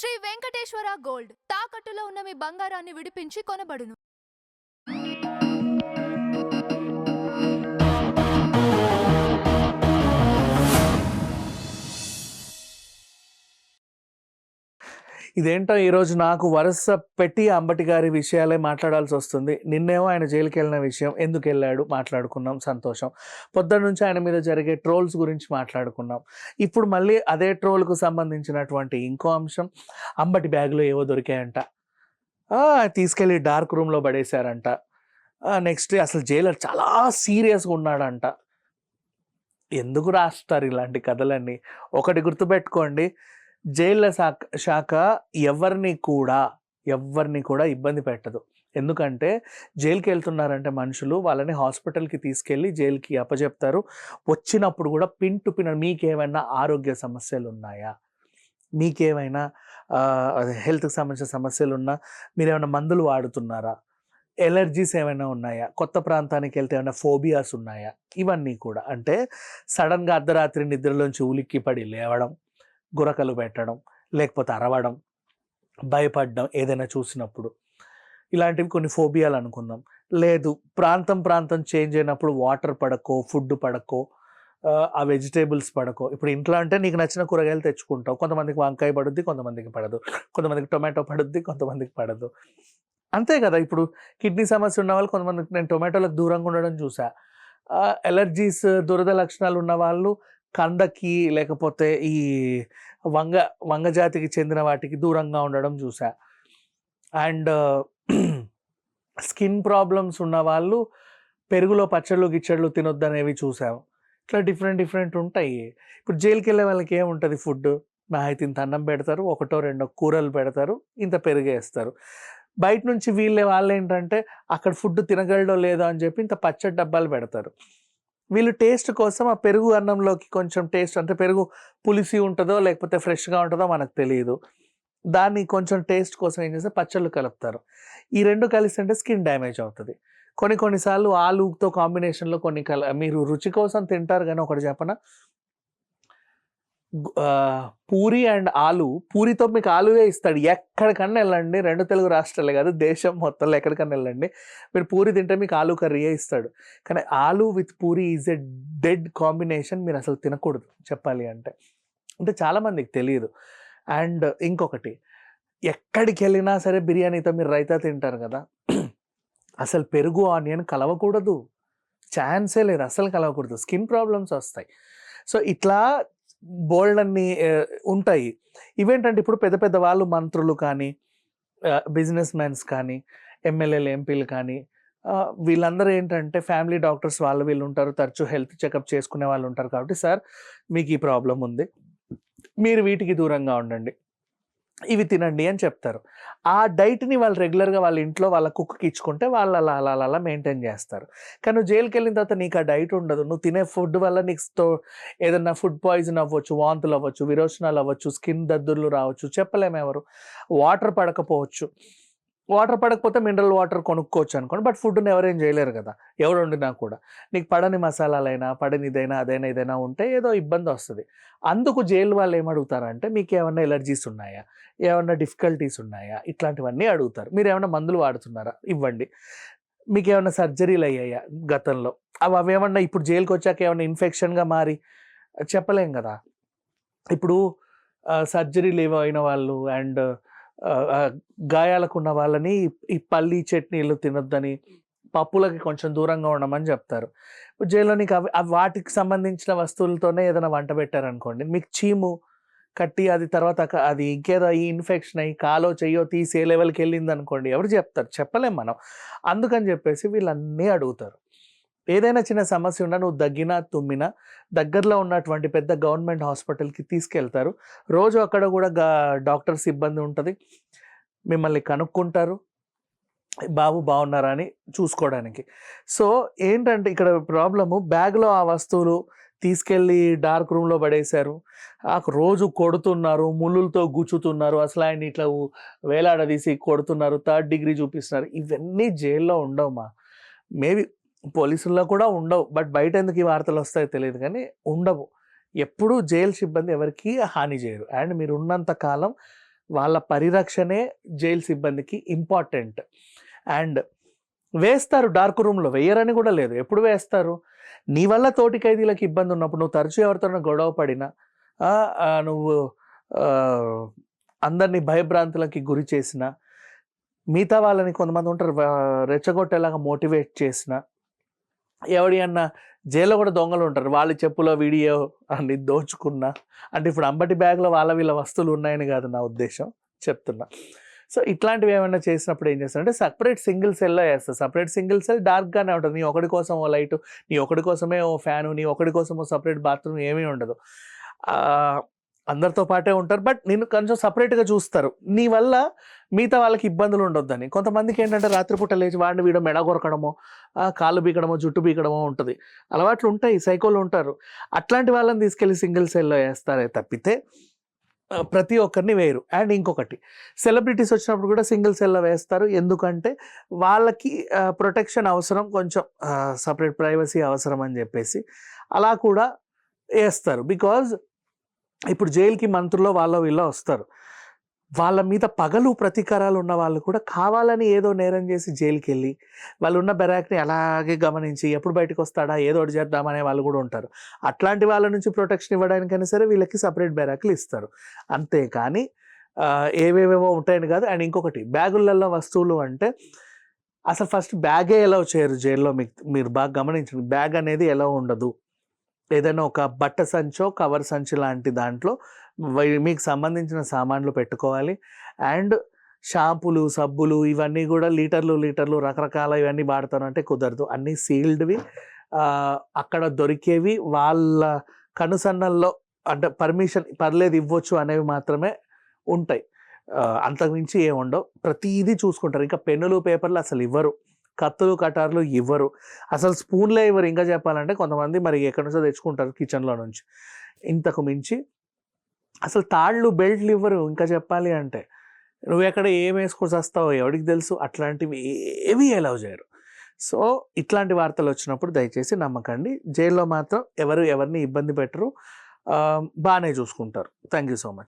Shri Venkateswara gold తాకట్టులో ఉన్న మీ బంగారాన్ని విడిపించి కొనబడును. ఇదేంటో ఈరోజు నాకు వరుస పెట్టి అంబటి గారి విషయాలే మాట్లాడాల్సి వస్తుంది. నిన్నేమో ఆయన జైలుకి వెళ్ళిన విషయం, ఎందుకు వెళ్ళాడు మాట్లాడుకున్నాం, సంతోషం. పొద్దున్న నుంచి ఆయన మీద జరిగే ట్రోల్స్ గురించి మాట్లాడుకున్నాం. ఇప్పుడు మళ్ళీ అదే ట్రోల్కు సంబంధించినటువంటి ఇంకో అంశం, అంబటి బ్యాగ్లో ఏవో దొరికాయంట, తీసుకెళ్ళి డార్క్ రూమ్లో పడేశారంట. నెక్స్ట్ అసలు జైలర్ చాలా సీరియస్గా ఉన్నాడంట. ఎందుకు రాస్తారు ఇలాంటి కథలన్నీ? ఒకటి గుర్తుపెట్టుకోండి, జైళ్ళ శాఖ ఎవరిని కూడా ఇబ్బంది పెట్టదు. ఎందుకంటే జైలుకి వెళ్తున్నారంటే మనుషులు వాళ్ళని హాస్పిటల్కి తీసుకెళ్ళి జైలుకి అప్పచెప్తారు. వచ్చినప్పుడు కూడా పిన్ టు పిన్ మీకేమైనా ఆరోగ్య సమస్యలు ఉన్నాయా, మీకేమైనా హెల్త్కి సంబంధించిన సమస్యలు ఉన్నా, మీరేమైనా మందులు వాడుతున్నారా, ఎలర్జీస్ ఏమైనా ఉన్నాయా, కొత్త ప్రాంతానికి వెళ్తే ఏమైనా ఫోబియాస్ ఉన్నాయా, ఇవన్నీ కూడా. అంటే సడన్గా అర్ధరాత్రి నిద్రలోంచి ఉలిక్కి పడి లేవడం, గురకలు పెట్టడం, లేకపోతే అరవడం, భయపడడం ఏదైనా చూసినప్పుడు, ఇలాంటివి కొన్ని ఫోబియాలు అనుకుందాం. లేదు, ప్రాంతం చేంజ్ అయినప్పుడు వాటర్ పడకో, ఫుడ్ పడకో, ఆ వెజిటేబుల్స్ పడకో. ఇప్పుడు ఇంట్లో అంటే నీకు నచ్చిన కూరగాయలు తెచ్చుకుంటావు. కొంతమందికి వంకాయ పడుద్ది, కొంతమందికి పడదు. కొంతమందికి టొమాటో పడుద్ది, కొంతమందికి పడదు. అంతే కదా. ఇప్పుడు కిడ్నీ సమస్య ఉన్న వాళ్ళు కొంతమందికి, నేను టొమాటోలకు దూరంగా ఉండడం చూసా. ఎలర్జీస్, దురద లక్షణాలు ఉన్న వాళ్ళు కందకి లేకపోతే ఈ వంగ జాతికి చెందిన వాటికి దూరంగా ఉండడం చూసా. అండ్ స్కిన్ ప్రాబ్లమ్స్ ఉన్న వాళ్ళు పెరుగులో పచ్చళ్ళు గిచ్చళ్ళు తినొద్దనేవి చూసాం. ఇట్లా డిఫరెంట్ ఉంటాయి. ఇప్పుడు జైలుకి వెళ్ళే వాళ్ళకి ఏముంటుంది ఫుడ్? మా అయితే ఇంత అన్నం పెడతారు, ఒకటో రెండో కూరలు పెడతారు, ఇంత పెరిగేస్తారు. బయట నుంచి వాళ్ళు ఏంటంటే అక్కడ ఫుడ్ తినగలడో లేదో అని చెప్పి ఇంత పచ్చడి డబ్బాలు పెడతారు. వీళ్ళు టేస్ట్ కోసం ఆ పెరుగు అన్నంలోకి కొంచెం టేస్ట్, అంటే పెరుగు పులిసి ఉంటుందో లేకపోతే ఫ్రెష్గా ఉంటుందో మనకు తెలియదు. దాన్ని కొంచెం టేస్ట్ కోసం ఏం చేస్తే పచ్చళ్ళు కలుపుతారు. ఈ రెండు కలిసి అంటే స్కిన్ డ్యామేజ్ అవుతుంది. కొన్నిసార్లు ఆలుతో కాంబినేషన్లో మీరు రుచి కోసం తింటారు. కానీ ఒకటి చెప్పనా, పూరి అండ్ ఆలు, పూరితో మీకు ఆలువే ఇస్తాడు. ఎక్కడికన్నా వెళ్ళండి, 2 తెలుగు రాష్ట్రాలే కాదు దేశం మొత్తంలో ఎక్కడికన్నా వెళ్ళండి, మీరు పూరి తింటే మీకు ఆలు కర్రీయే ఇస్తాడు. కానీ ఆలు with puri is a dead combination. మీరు అసలు తినకూడదు చెప్పాలి అంటే. అంటే చాలామందికి తెలియదు. అండ్ ఇంకొకటి, ఎక్కడికి వెళ్ళినా సరే బిర్యానీతో మీరు రైతా తింటారు కదా, అసలు పెరుగు ఆనియన్ కలవకూడదు, ఛాన్సే లేదు, అసలు కలవకూడదు, స్కిన్ ప్రాబ్లమ్స్ వస్తాయి. సో ఇట్లా బోల్డ్ అన్ని ఉంటాయి. ఇవేంటంటే ఇప్పుడు పెద్ద వాళ్ళు, మంత్రులు కానీ, బిజినెస్ మ్యాన్స్ కానీ, ఎమ్మెల్యేలు, ఎంపీలు కానీ, వీళ్ళందరూ ఏంటంటే ఫ్యామిలీ డాక్టర్స్ వీళ్ళు ఉంటారు, తరచూ హెల్త్ చెకప్ చేసుకునే వాళ్ళు ఉంటారు. కాబట్టి సార్ మీకు ఈ ప్రాబ్లం ఉంది, మీరు వీటికి దూరంగా ఉండండి, ఇవి తినండి అని చెప్తారు. ఆ డైట్ని వాళ్ళు రెగ్యులర్గా వాళ్ళ ఇంట్లో వాళ్ళ కుక్కి ఇచ్చుకుంటే వాళ్ళు అలా మెయింటైన్ చేస్తారు. కానీ నువ్వు జైలుకి వెళ్ళిన తర్వాత నీకు ఆ డైట్ ఉండదు. నువ్వు తినే ఫుడ్ వల్ల నీకు ఏదన్నా ఫుడ్ పాయిజన్ అవ్వచ్చు, వాంతులు అవ్వచ్చు, విరోచనాలు అవ్వచ్చు, స్కిన్ దద్దుర్లు రావచ్చు, చెప్పలేము ఎవరు. వాటర్ పడకపోవచ్చు, వాటర్ పడకపోతే మినరల్ వాటర్ కొనుక్కోవచ్చు అనుకోండి. బట్ ఫుడ్ని ఎవరేం చేయలేరు కదా, ఎవరు వండినా కూడా. నీకు పడని మసాలాలైనా, పడని ఇదైనా ఉంటే ఏదో ఇబ్బంది వస్తుంది. అందుకు జైలు వాళ్ళు ఏమడుగుతారంటే, మీకు ఏమన్నా ఎలర్జీస్ ఉన్నాయా, ఏమన్నా డిఫికల్టీస్ ఉన్నాయా, ఇట్లాంటివన్నీ అడుగుతారు. మీరు ఏమన్నా మందులు వాడుతున్నారా, ఇవ్వండి. మీకు ఏమన్నా సర్జరీలు అయ్యాయా గతంలో, అవేమన్నా ఇప్పుడు జైలుకి వచ్చాక ఏమన్నా ఇన్ఫెక్షన్గా మారి చెప్పలేం కదా. ఇప్పుడు సర్జరీలు ఏవో అయిన వాళ్ళు అండ్ గాయాలకున్న వాళ్ళని ఈ పల్లి చట్నీలు తినొద్దని, పప్పులకి కొంచెం దూరంగా ఉండమని చెప్తారు. జైల్లో నీకు వాటికి సంబంధించిన వస్తువులతోనే ఏదైనా వంట పెట్టారనుకోండి, మీకు చీము కట్టి అది తర్వాత అది ఇంకేదో ఈ ఇన్ఫెక్షన్ అయ్యి కాలో చెయ్యో తీసి ఏ లెవెల్కి వెళ్ళింది అనుకోండి, ఎవరు చెప్తారు? చెప్పలేం మనం. అందుకని చెప్పేసి వీళ్ళన్నీ అడుగుతారు. ఏదైనా చిన్న సమస్య ఉన్నా, నువ్వు దగ్గినా తుమ్మినా దగ్గరలో ఉన్నటువంటి పెద్ద గవర్నమెంట్ హాస్పిటల్కి తీసుకెళ్తారు. రోజు అక్కడ కూడా డాక్టర్ సిబ్బంది ఉంటుంది, మిమ్మల్ని కనుక్కుంటారు, బాబు బాగున్నారా అని చూసుకోవడానికి. సో ఏంటంటే ఇక్కడ ప్రాబ్లము, బ్యాగ్లో ఆ వస్తువులు తీసుకెళ్ళి డార్క్ రూమ్లో పడేశారు, రోజు కొడుతున్నారు, ముళ్ళులతో గుచ్చుతున్నారు, అసలు ఆయన ఇట్లా వేలాడదీసి కొడుతున్నారు, 3rd డిగ్రీ చూపిస్తున్నారు. ఇవన్నీ జైల్లో ఉండవు. మేబీ పోలీసుల్లో కూడా ఉండవు, బట్ బయట ఎందుకు ఈ వార్తలు వస్తాయో తెలియదు, కానీ ఉండవు. ఎప్పుడూ జైలు సిబ్బంది ఎవరికి హాని చేయరు. అండ్ మీరు ఉన్నంత కాలం వాళ్ళ పరిరక్షణే జైలు సిబ్బందికి ఇంపార్టెంట్. అండ్ వేస్తారు డార్క్ రూమ్‌లో, వెయ్యరని కూడా లేదు. ఎప్పుడు వేస్తారు? నీ వల్ల తోటి ఖైదీలకు ఇబ్బంది ఉన్నప్పుడు, నువ్వు తరచూ ఎవరితోనో గొడవ పడినా, నువ్వు అందరినీ భయభ్రాంతులకి గురి చేసినా, మిగతా వాళ్ళని కొంతమంది ఉంటారు రెచ్చగొట్టేలాగా మోటివేట్ చేసినా, ఎవడి అన్నా జైల్లో కూడా దొంగలు ఉంటారు. వాళ్ళ చెప్పులో వీడియో అన్ని దోచుకున్నా, అంటే ఇప్పుడు అంబటి బ్యాగ్‌లో వాళ్ళ వీళ్ళ వస్తువులు ఉన్నాయని కాదు నా ఉద్దేశం, చెప్తున్నా. సో ఇట్లాంటివి ఏమైనా చేసినప్పుడు ఏం చేస్తారంటే సెపరేట్ సింగిల్ సెల్‌లో వేస్తారు. సెపరేట్ సింగిల్ సెల్ డార్క్‌గానే ఉంటుంది. నీ ఒకడి కోసం ఓ లైటు, నీ ఒకడి కోసమే ఓ ఫ్యాను, నీ ఒకడి కోసం ఓ సెపరేట్ బాత్రూమ్ ఏమీ ఉండదు. అందరితో పాటే ఉంటారు. బట్ నిన్ను కొంచెం సెపరేట్‌గా చూస్తారు. నీ వల్ల మిగతా వాళ్ళకి ఇబ్బందులు ఉండొద్దని. కొంతమందికి ఏంటంటే రాత్రిపూట లేచి వాడిని వీడు మెడ కొరకడమో, కాళ్ళు పీకడమో, జుట్టు పీకడమో ఉంటది. అలవాట్లు ఉంటాయి. సైకోలు ఉంటారు. అట్లాంటి వాళ్ళని తీసుకెళ్ళి సింగిల్ సెల్‌లో ఏస్తారే తప్పితే ప్రతి ఒక్కరిని వేయరు. అండ్ ఇంకొకటి, సెలబ్రిటీస్ వచ్చినప్పుడు కూడా సింగిల్ సెల్‌లో వేస్తారు. ఎందుకంటే వాళ్ళకి ప్రొటెక్షన్ అవసరం, కొంచెం సెపరేట్ ప్రైవసీ అవసరం అని చెప్పేసి అలా కూడా ఏస్తారు. బికాజ్ ఇప్పుడు జైలుకి మంత్రులో వాళ్ళో వీళ్ళో వస్తారు. వాళ్ళ మీద పగలు ప్రతీకారాలు ఉన్న వాళ్ళు కూడా కావాలని ఏదో నేరం చేసి జైలుకెళ్ళి వాళ్ళున్న బెరాక్‌ని అలాగే గమనించి ఎప్పుడు బయటకు వస్తాడా, ఏదో ఒకటి చేద్దామనే వాళ్ళు కూడా ఉంటారు. అట్లాంటి వాళ్ళ నుంచి ప్రొటెక్షన్ ఇవ్వడానికైనా సరే వీళ్ళకి సెపరేట్ బెరాక్‌లు ఇస్తారు. అంతేకాని ఏవేవేవో ఉంటాయని కాదు. అండ్ ఇంకొకటి, బ్యాగులలో వస్తువులు అంటే అసలు ఫస్ట్ బ్యాగే ఎలౌ చేయరు జైల్లో. మీరు బాగా గమనించండి. బ్యాగ్ అనేది ఎలౌ ఉండదు. ఏదైనా ఒక బట్ట సంచో, కవర్ సంచి లాంటి దాంట్లో మీకు సంబంధించిన సామాన్లు పెట్టుకోవాలి. అండ్ షాంపూలు, సబ్బులు ఇవన్నీ కూడా లీటర్లు రకరకాల ఇవన్నీ వాడతానంటే కుదరదు. అన్నీ సీల్డ్‌వి, అక్కడ దొరికేవి, వాళ్ళ కనుసన్నల్లో అంటే పర్మిషన్ పర్లేదు ఇవ్వచ్చు అనేవి మాత్రమే ఉంటాయి. అంతకుమించి ఏమి ఉండవు. ప్రతీదీ చూసుకుంటారు. ఇంకా పెన్నులు, పేపర్లు అసలు ఇవ్వరు. కత్తులు, కటార్లు ఇవ్వరు. అసలు స్పూన్లే ఇవ్వరు. ఇంకా చెప్పాలంటే కొంతమంది మరి ఎక్కడి నుంచో తెచ్చుకుంటారు కిచెన్‌లో నుంచి. ఇంతకు మించి అసలు తాళ్ళు, బెల్ట్‌లు ఇవ్వరు. ఇంకా చెప్పాలి అంటే నువ్వెక్కడ ఏం వేసుకొని చస్తావో ఎవడికి తెలుసు. అట్లాంటివి ఏవి అలౌ చేయరు. సో ఇట్లాంటి వార్తలు వచ్చినప్పుడు దయచేసి నమ్మకండి. జైల్లో మాత్రం ఎవరు ఎవరిని ఇబ్బంది పెట్టరు. బాగానే చూసుకుంటారు. Thank you so much.